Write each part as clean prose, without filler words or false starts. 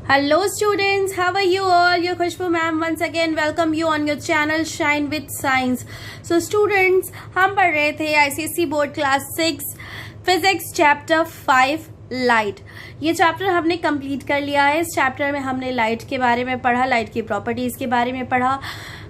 Hello students, how are you all? Your Khushbu ma'am once again welcome you on your channel Shine with Science. So students, हम पढ़ रहे थे ICSE board class 6 physics chapter 5 light. ये chapter हमने complete कर लिया है। इस चैप्टर में हमने लाइट के बारे में पढ़ा, लाइट की प्रॉपर्टीज के बारे में पढ़ा,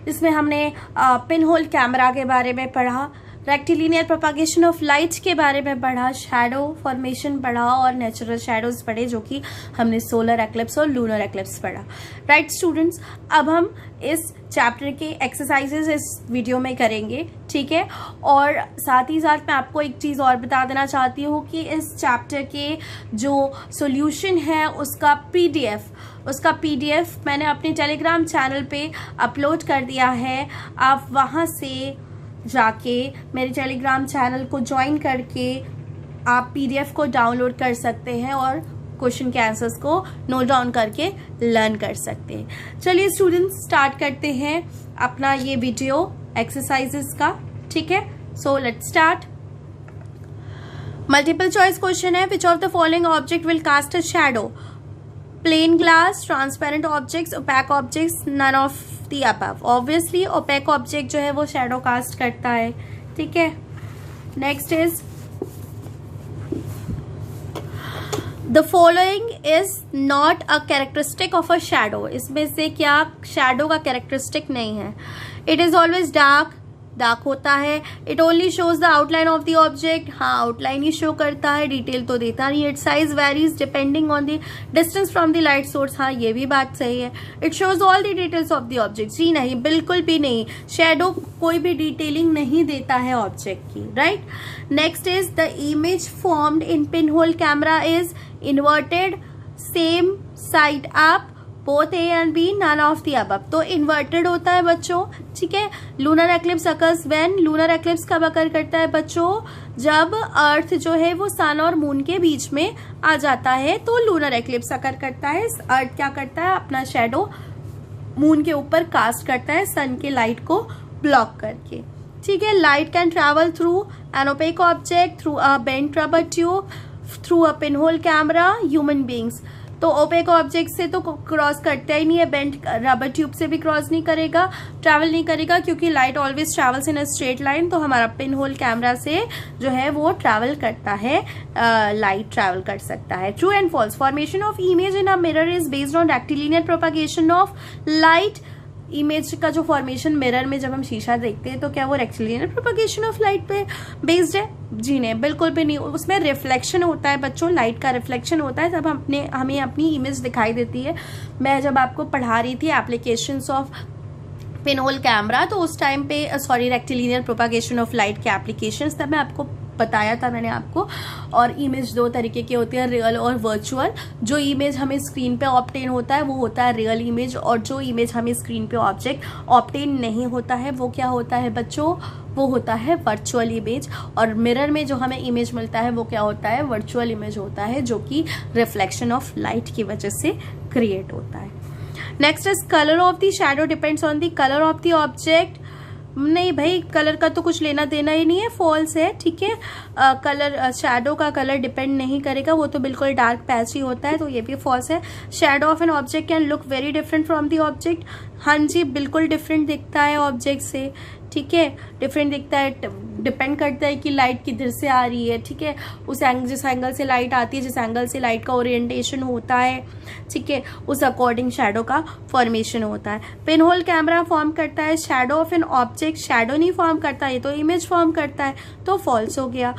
इसमें हमने पिन होल कैमरा के बारे में पढ़ा, रेक्टिलिनियर प्रोपागेशन ऑफ लाइट के बारे में पढ़ा, शैडो फॉर्मेशन पढ़ा और नेचुरल शैडोज पढ़े, जो कि हमने सोलर एक्लिप्स और लूनर एक्लिप्स पढ़ा। राइट स्टूडेंट्स, अब हम इस चैप्टर के एक्सरसाइजेस इस वीडियो में करेंगे, ठीक है। और साथ ही साथ मैं आपको एक चीज़ और बता देना चाहती हूँ कि इस चैप्टर के जो सॉल्यूशन है उसका पीडीएफ मैंने अपने टेलीग्राम चैनल पे अपलोड कर दिया है। आप वहाँ से जाके मेरे टेलीग्राम चैनल को ज्वाइन करके आप पीडीएफ को डाउनलोड कर सकते हैं और क्वेश्चन के आंसर्स को नोट डाउन करके लर्न कर सकते हैं। चलिए स्टूडेंट्स, स्टार्ट करते हैं अपना ये वीडियो एक्सरसाइजेस का, ठीक है। So let's start. Multiple choice question है, which of the following object will cast a shadow? Plain glass, transparent objects, opaque objects, none of the above. Obviously opaque object जो है वो शैडो कास्ट करता है, ठीक है। Next is the following is not a characteristic of a shadow. इसमें से क्या शैडो का कैरेक्टरिस्टिक नहीं है? इट इज ऑलवेज डार्क होता है। It only shows the outline of the object, हाँ आउटलाइन ही शो करता है, डिटेल तो देता नहीं। It size varies depending on the distance from the light source, हाँ ये भी बात सही है। It shows all the details of the object, जी नहीं, बिल्कुल भी नहीं। शैडो कोई भी डिटेलिंग नहीं देता है ऑब्जेक्ट की, right. Next is the image formed in pin hole camera is inverted, same side up, both A and B, none of the above. तो इन्वर्टेड होता है बच्चों, ठीक है। Lunar eclipse occurs when, lunar eclipse कब अकर करता है बच्चों? जब अर्थ जो है वो सन और मून के बीच में आ जाता है तो लूनर एक्लिप्स अकर करता है। अर्थ क्या करता है? अपना शैडो मून के ऊपर कास्ट करता है सन के लाइट को ब्लॉक करके, ठीक है। Light can travel through an opaque object, through a bent rubber tube, through a pin hole camera, human beings. तो ओपेक ऑब्जेक्ट से तो क्रॉस करता ही नहीं है, बेंट रबर ट्यूब से भी क्रॉस नहीं करेगा, ट्रैवल नहीं करेगा, क्योंकि light always travels in a straight line. तो हमारा पिन होल कैमरा से जो है वो ट्रैवल करता है, लाइट ट्रैवल कर सकता है। True and false, formation of image in a mirror is based on rectilinear propagation of light. Image का जो फॉर्मेशन मिरर में जब हम शीशा देखते हैं तो क्या वो रेक्टिलिनियर प्रोपागेशन ऑफ लाइट पे बेस्ड है? जी नहीं, बिल्कुल भी नहीं। उसमें रिफ्लेक्शन होता है बच्चों, लाइट का रिफ्लेक्शन होता है तब हमें अपनी इमेज दिखाई देती है। मैं जब आपको पढ़ा रही थी applications of pin hole camera, तो उस टाइम पे रेक्टिलिनियर प्रोपागेशन ऑफ लाइट के एप्लीकेशंस, तब मैं आपको बताया था मैंने आपको। और इमेज दो तरीके के होते हैं, रियल और वर्चुअल। जो इमेज हमें स्क्रीन पे ऑब्टेन होता है वो होता है रियल इमेज, और जो इमेज हमें स्क्रीन पे ऑब्जेक्ट ऑब्टेन नहीं होता है वो क्या होता है बच्चों? वो होता है वर्चुअल इमेज। और मिरर में जो हमें इमेज मिलता है वो क्या होता है? वर्चुअल इमेज होता है, जो कि रिफ्लेक्शन ऑफ लाइट की वजह से क्रिएट होता है। Next is colour of the shadow depends on the colour of the object. नहीं भाई, कलर का तो कुछ लेना देना ही नहीं है, फॉल्स है, ठीक है। कलर, शैडो का कलर डिपेंड नहीं करेगा, वो तो बिल्कुल डार्क पैच ही होता है, तो ये भी फॉल्स है। Shadow of an object can look very different from the object, हाँ जी बिल्कुल डिफरेंट दिखता है ऑब्जेक्ट से, ठीक है। डिफरेंट दिखता है, डिपेंड करता है कि लाइट किधर से आ रही है, ठीक है। जिस एंगल से लाइट आती है, जिस एंगल से लाइट का ओरिएंटेशन होता है, ठीक है, उस अकॉर्डिंग शैडो का फॉर्मेशन होता है। पिन होल कैमरा फॉर्म करता है shadow of an object, shadow नहीं फॉर्म करता, ये तो इमेज फॉर्म करता है, तो फॉल्स हो गया।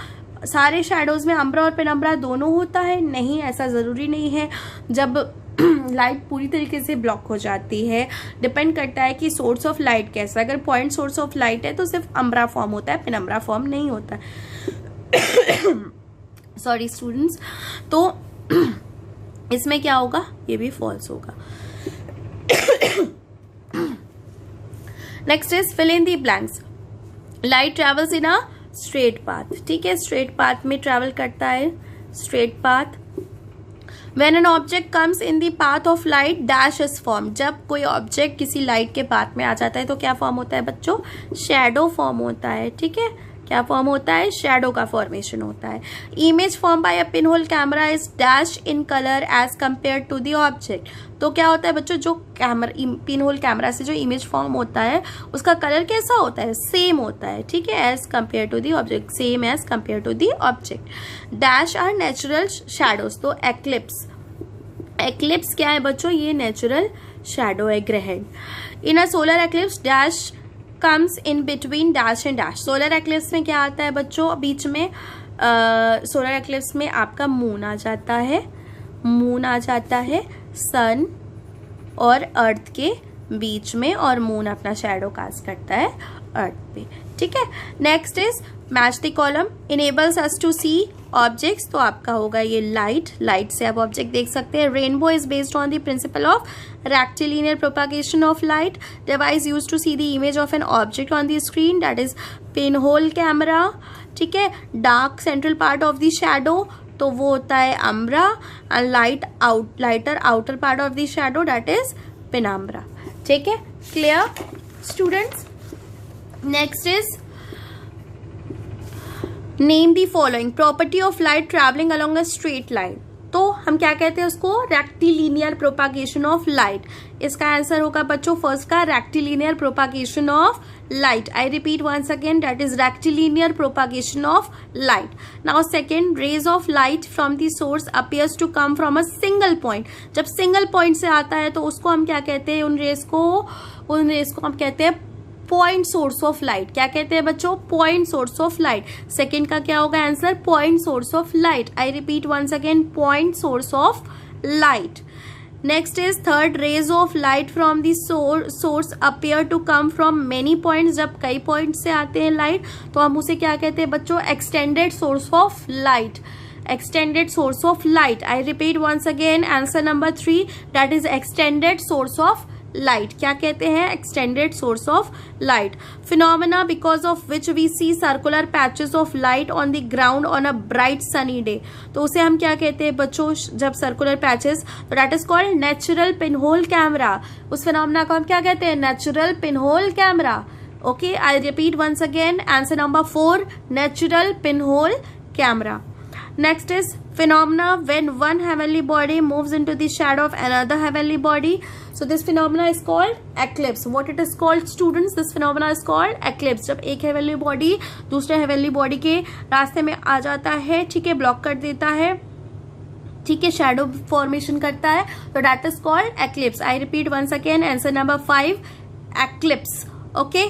सारे शैडोज में अम्ब्रा और पेनम्ब्रा दोनों होता है? नहीं, ऐसा जरूरी नहीं है। जब लाइट पूरी तरीके से ब्लॉक हो जाती है, डिपेंड करता है कि सोर्स ऑफ लाइट कैसा है। अगर पॉइंट सोर्स ऑफ लाइट है तो सिर्फ अम्ब्रा फॉर्म होता है, पेनम्ब्रा फॉर्म नहीं होता है। सॉरी स्टूडेंट्स, तो इसमें क्या होगा? ये भी फॉल्स होगा। Next is fill in the blanks. Light travels in a straight path, ठीक है, स्ट्रेट पाथ में ट्रेवल करता है, straight path. When an object comes in the path of light, dash is formed. जब कोई ऑब्जेक्ट किसी light के path में आ जाता है तो क्या फॉर्म होता है बच्चों? शैडो फॉर्म होता है, ठीक है, क्या फॉर्म होता है? शैडो का फॉर्मेशन होता है। Image form by a pin hole camera is dash in colour as compare to the object. तो क्या होता है बच्चों, जो पिन होल कैमरा से जो इमेज फॉर्म होता है उसका कलर कैसा होता है? सेम होता है, ठीक है, as compare to the object, same as compare to the object. Dash are natural shadows. तो एक्लिप्स, एक्लिप्स क्या है बच्चों? ये नेचुरल शैडो है, ग्रहण। In a solar eclipse dash comes in between dash and dash. Solar eclipse में क्या आता है बच्चों? बीच में सोलर एक्लिप्स में आपका मून आ जाता है, मून आ जाता है सन और अर्थ के बीच में, और मून अपना शैडो कास्ट करता है अर्थ पे, ठीक है। Next is match the column. Enables us to see objects. तो आपका होगा ये लाइट, लाइट से आप ऑब्जेक्ट देख सकते हैं। Rainbow is based on the principle of rectilinear propagation of light. Device use to see the image of an object on the screen, that is pin hole camera, ठीक है। Dark central part of the shadow, तो वो होता है umbra, and lighter outer part of the shadow, that is penumbra, ठीक है। Clear students? Next is name the following property of light traveling along a straight line. तो हम क्या कहते हैं उसको? Rectilinear propagation of light. इसका आंसर होगा बच्चों फर्स्ट का, rectilinear propagation of light. I repeat once again, that is rectilinear propagation of light. Now second, rays of light from the source appears to come from a single point. जब single point से आता है तो उसको हम क्या कहते हैं? उन रेस को हम कहते हैं पॉइंट सोर्स ऑफ लाइट। क्या कहते हैं बच्चों? Point source of light. Second का क्या होगा answer? Point source of light. I repeat once again, point source of light. Next is third, rays of light from the source appear to come from many points. जब कई point से आते हैं light तो हम उसे क्या कहते हैं बच्चों? Extended source of light. Extended source of light. I repeat once again, answer number 3, that is extended source of light. क्या कहते हैं? Extended source of light. Phenomena because of which we see circular patches of light on the ground on a bright sunny day. तो उसे हम क्या कहते हैं बच्चों? जब सर्कुलर पैचेस, तो that is called natural pinhole camera. उस फिनोमेना को हम क्या कहते हैं? Natural pinhole camera. Okay, I repeat once again, answer number 4, natural pinhole camera. Next is phenomena when one heavenly body moves into the shadow of another heavenly body. So this phenomena is called eclipse. What it is called, students? This phenomena is called eclipse. जब एक heavenly body दूसरे heavenly body के रास्ते में आ जाता है, ठीक है, ब्लॉक कर देता है, ठीक है, शैडो फॉर्मेशन करता है, तो that is called eclipse. I repeat once again, answer number 5, eclipse. Okay.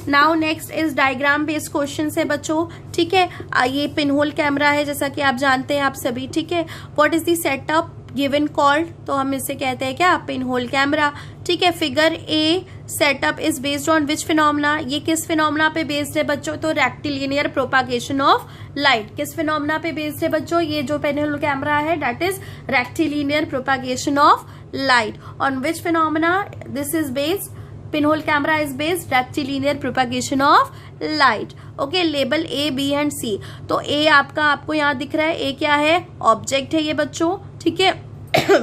Now next is diagram based question है बच्चों, ठीक है। ये पिनहोल कैमरा है जैसा कि आप जानते हैं आप सभी, ठीक है। What is the setup given called? तो हम इसे कहते हैं क्या? पिनहोल कैमरा, ठीक है। Figure A setup is based on which phenomena? ये किस फिनोमेना पे बेस्ड है बच्चों? तो रेक्टिलिनियर प्रोपागेशन ऑफ लाइट। किस फिनोमेना पे बेस्ड है बच्चों? ये जो पिनहोल कैमरा है that is rectilinear propagation of light. On which phenomena this is based? Pinhole camera is based rectilinear propagation of light. Okay, label A, B and C. तो A आपको यहाँ दिख रहा है, A क्या है? ऑब्जेक्ट है ये बच्चों, ठीक है।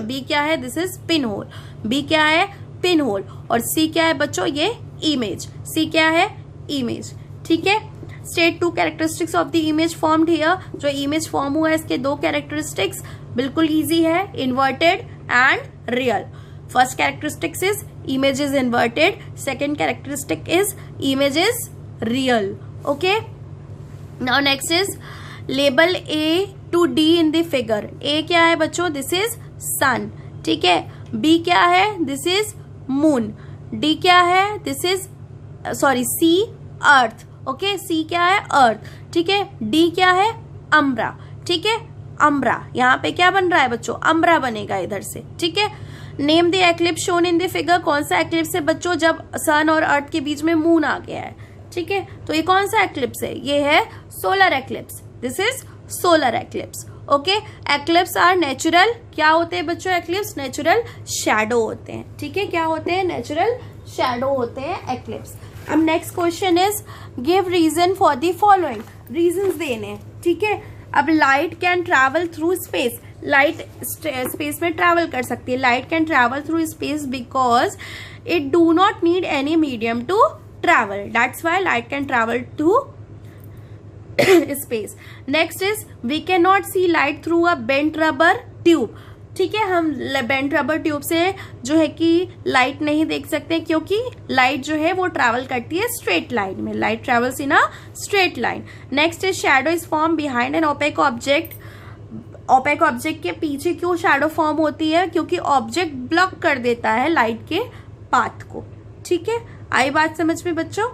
B क्या है? This is pinhole. B क्या है? पिनहोल। और C क्या है बच्चों? ये इमेज। C क्या है? इमेज, ठीक है। State 2 characteristics of the image formed here. जो इमेज फॉर्म हुआ है इसके 2 कैरेक्टरिस्टिक्स बिल्कुल इजी है, inverted and real. First characteristic is image is inverted. Second characteristic is image is real. Okay. Now next is label A to D in the figure. A क्या है बच्चों? This is sun. ठीक है. B क्या है? This is moon. D क्या है? This is C earth. Okay. C क्या है? earth. ठीक है. D क्या है? umbra. ठीक है. umbra. यहाँ पे क्या बन रहा है बच्चों? umbra बनेगा इधर से, ठीक है। Name the eclipse shown in the figure. कौन सा एक्लिप्स है बच्चों? जब सन और अर्थ के बीच में मून आ गया है, ठीक है। तो ये कौन सा एक्लिप्स है? ये है solar eclipse. This is solar eclipse. Okay, eclipse are natural. क्या होते हैं बच्चों एक्लिप्स? नेचुरल शैडो होते हैं, ठीक है। क्या होते हैं? नेचुरल शैडो होते हैं एक्लिप्स. अब next question is give reason for the following. Reasons देने, ठीक है। अब light can travel through space. Light space में ट्रैवल कर सकती है. Light can travel through space because it do not need any medium to travel. That's why light can travel to space. Next is we can not see light through a bent rubber tube. ठीक है, हम bent rubber tube से जो है कि light नहीं देख सकते, क्योंकि लाइट जो है वो ट्रैवल करती है स्ट्रेट लाइन में, light travels in a straight line. Next is shadow is form behind an opaque object. Opaque object के पीछे क्यों शैडो फॉर्म होती है? क्योंकि ऑब्जेक्ट ब्लॉक कर देता है लाइट के पाथ को। ठीक है, आई बात समझ में बच्चों?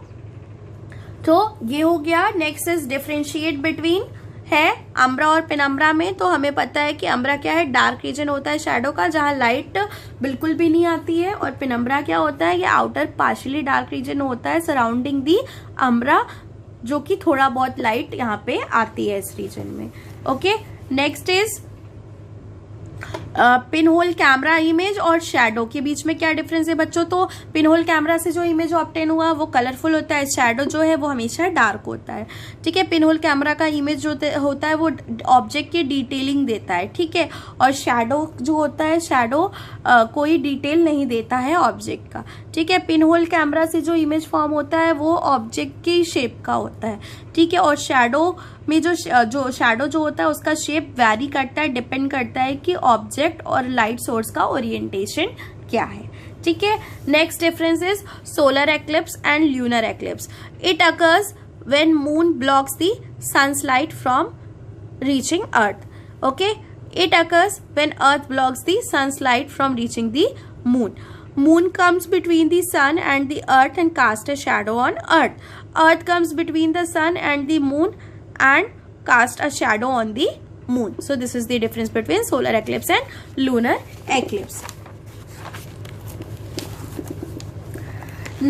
तो ये हो गया। नेक्स्ट इज डिफरेंशिएट बिटवीन है अम्ब्रा और पेनम्ब्रा में। तो हमें पता है कि अम्ब्रा क्या है, डार्क रीजन होता है शैडो का, जहां लाइट बिल्कुल भी नहीं आती है, और पेनम्ब्रा क्या होता है, ये आउटर पार्शियली डार्क रीजन होता है सराउंडिंग दी अम्ब्रा, जो कि थोड़ा बहुत लाइट यहाँ पे आती है इस रीजन में। Okay, next is pin hole camera image और शैडो के बीच में क्या डिफरेंस है बच्चों? तो पिन होल कैमरा से जो इमेज ऑब्टेन हुआ वो कलरफुल होता है, शैडो जो है वो हमेशा डार्क होता है। ठीक है, पिन होल कैमरा का इमेज जो होता है वो ऑब्जेक्ट की डिटेलिंग देता है। ठीक है, और शैडो जो होता है, शैडो कोई डिटेल नहीं देता है ऑब्जेक्ट का। ठीक है, पिन होल कैमरा से जो इमेज फॉर्म होता है वो ऑब्जेक्ट की शेप का होता है। ठीक है, और शैडो में जो शैडो जो होता है उसका शेप वैरी करता है, डिपेंड करता है कि ऑब्जेक्ट और लाइट सोर्स का ओरिएंटेशन क्या है। ठीक है, next difference is solar eclipse and lunar eclipse. It occurs when moon blocks the sun's light from reaching earth. Okay, it occurs when earth blocks the sun's light from reaching the moon. Moon comes between the sun and the earth and casts a shadow on earth. Earth comes between the sun and the moon and casts a shadow on the moon. So this is the difference between solar eclipse and lunar eclipse.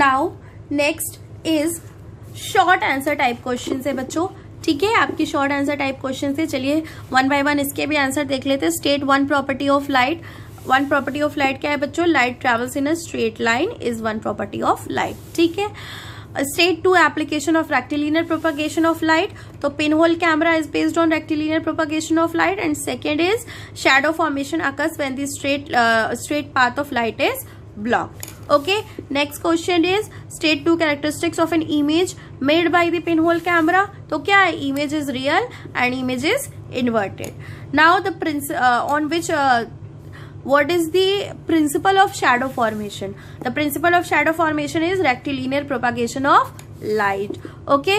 Now next is short answer type questions है बच्चों। ठीक है, आपकी short answer type question है। चलिए one by one इसके भी answer देख लेते हैं। State one property of light. One property of light क्या है बच्चों? Light travels in a straight line is one property of light. ठीक है, state two application of rectilinear propagation of light. तो pin hole camera is based on rectilinear propagation of light. And second is shadow formation occurs when the straight path of light is blocked. Okay, next question is state two characteristics of an image made by the pinhole camera. तो क्या है? Image is real and image is inverted. Now the on which what is the principle of shadow formation? The principle of shadow formation is rectilinear propagation of light. Okay,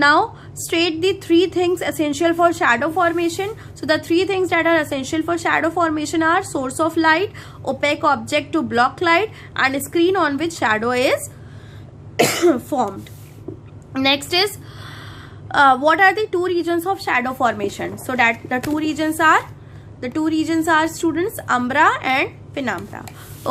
now state the three things essential for shadow formation. So the three things that are essential for shadow formation are source of light, opaque object to block light, and screen on which shadow is formed. Next is what are the two regions of shadow formation? So that the two regions are students umbra and penumbra.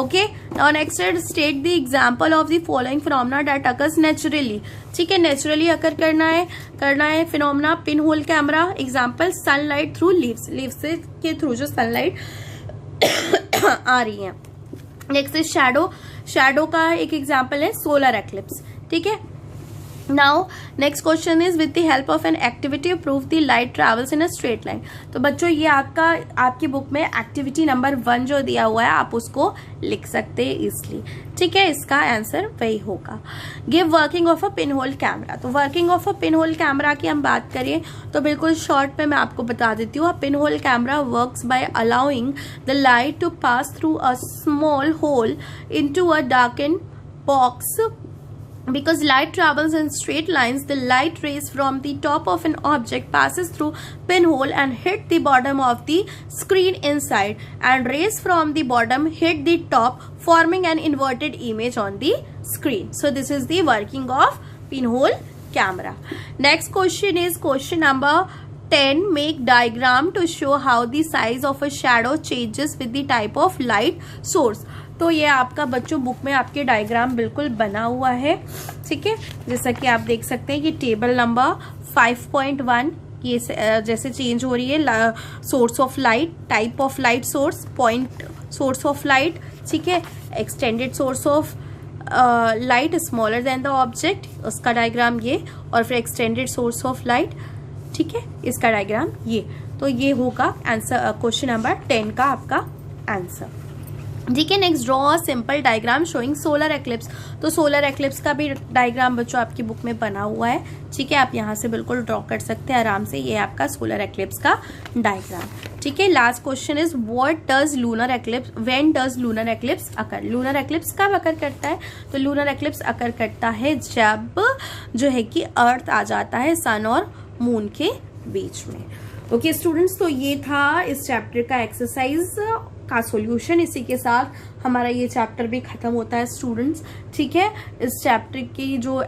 Okay, now next is state the example of the following phenomena that occurs naturally. ठीक है, naturally अकर करना है phenomena pin hole camera. Example sunlight through leaves के through जो sunlight आ रही है। Next is shadow का एक एग्जाम्पल है सोलर एक्लिप्स। ठीक है, now next question is with the help of an activity prove the light travels in a straight line. तो बच्चों ये आपकी बुक में एक्टिविटी नंबर 1 जो दिया हुआ है आप उसको लिख सकते हैं इजली। ठीक है, इसका आंसर वही होगा। Give working of a pin hole camera. तो working of a pin hole camera की हम बात करें तो बिल्कुल शॉर्ट में मैं आपको बता देती हूँ। Pin hole camera works by allowing the light to pass through a small hole into a darkened box. Because light travels in straight lines, the light rays from the top of an object passes through pinhole and hit the bottom of the screen inside, and rays from the bottom hit the top, forming an inverted image on the screen. So this is the working of pinhole camera. Next question is question number 10. Make diagram to show how the size of a shadow changes with the type of light source. तो ये आपका बच्चों book में आपके diagram बिल्कुल बना हुआ है। ठीक है, जैसा कि आप देख सकते हैं कि टेबल नंबर 5.1 ये जैसे चेंज हो रही है। Source of light, type of light source, point source of light. ठीक है, extended source of light smaller than the object, उसका डायग्राम ये, और फिर एक्सटेंडेड सोर्स ऑफ लाइट। ठीक है, इसका डायग्राम ये। तो ये होगा आंसर क्वेश्चन नंबर 10 का आपका आंसर। ठीक है। Next, draw simple diagram showing solar eclipse. तो सोलर एक्लिप्स का भी डायग्राम बच्चों आपकी बुक में बना हुआ है। ठीक है, आप यहाँ से बिल्कुल ड्रॉ कर सकते हैं आराम से, ये आपका सोलर एक्लिप्स का डायग्राम। ठीक है। Last question is what does lunar eclipse, when does lunar eclipse occur. Lunar eclipse कब अकर करता है? तो लूनर एक्लिप्स अकर करता है जब जो है कि अर्थ आ जाता है सन और मून के बीच में। ओके स्टूडेंट्स, तो ये था इस चैप्टर का एक्सरसाइज का सॉल्यूशन। इसी के साथ हमारा ये चैप्टर भी खत्म होता है स्टूडेंट्स। ठीक है, इस चैप्टर की जो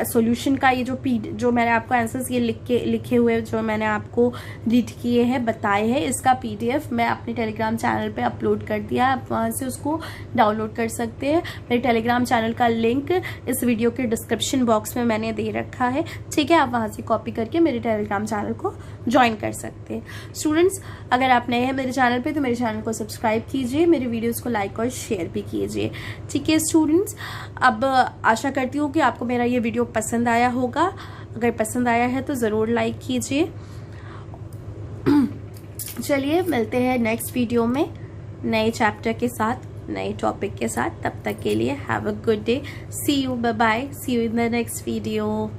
सॉल्यूशन का ये जो मैंने आपको आंसर्स ये लिखे हुए जो मैंने आपको रीड किए हैं, बताए हैं, इसका पीडीएफ मैं अपने टेलीग्राम चैनल पे अपलोड कर दिया है। आप वहाँ से उसको डाउनलोड कर सकते हैं। मेरे टेलीग्राम चैनल का लिंक इस वीडियो के डिस्क्रिप्शन बॉक्स में मैंने दे रखा है। ठीक है, आप वहाँ से कॉपी करके मेरे टेलीग्राम चैनल को ज्वाइन कर सकते हैं। स्टूडेंट्स, अगर आप नए हैं मेरे चैनल पर तो मेरे चैनल को सब्सक्राइब कीजिए, मेरे वीडियोज़ को लाइक और शेयर भी कीजिए। ठीक है स्टूडेंट्स, अब आशा करती हूँ कि आपको मेरा ये वीडियो पसंद आया होगा। अगर पसंद आया है तो ज़रूर लाइक कीजिए। चलिए मिलते हैं नेक्स्ट वीडियो में नए चैप्टर के साथ, नए टॉपिक के साथ। तब तक के लिए have a good day, see you, bye bye, see you in the next video.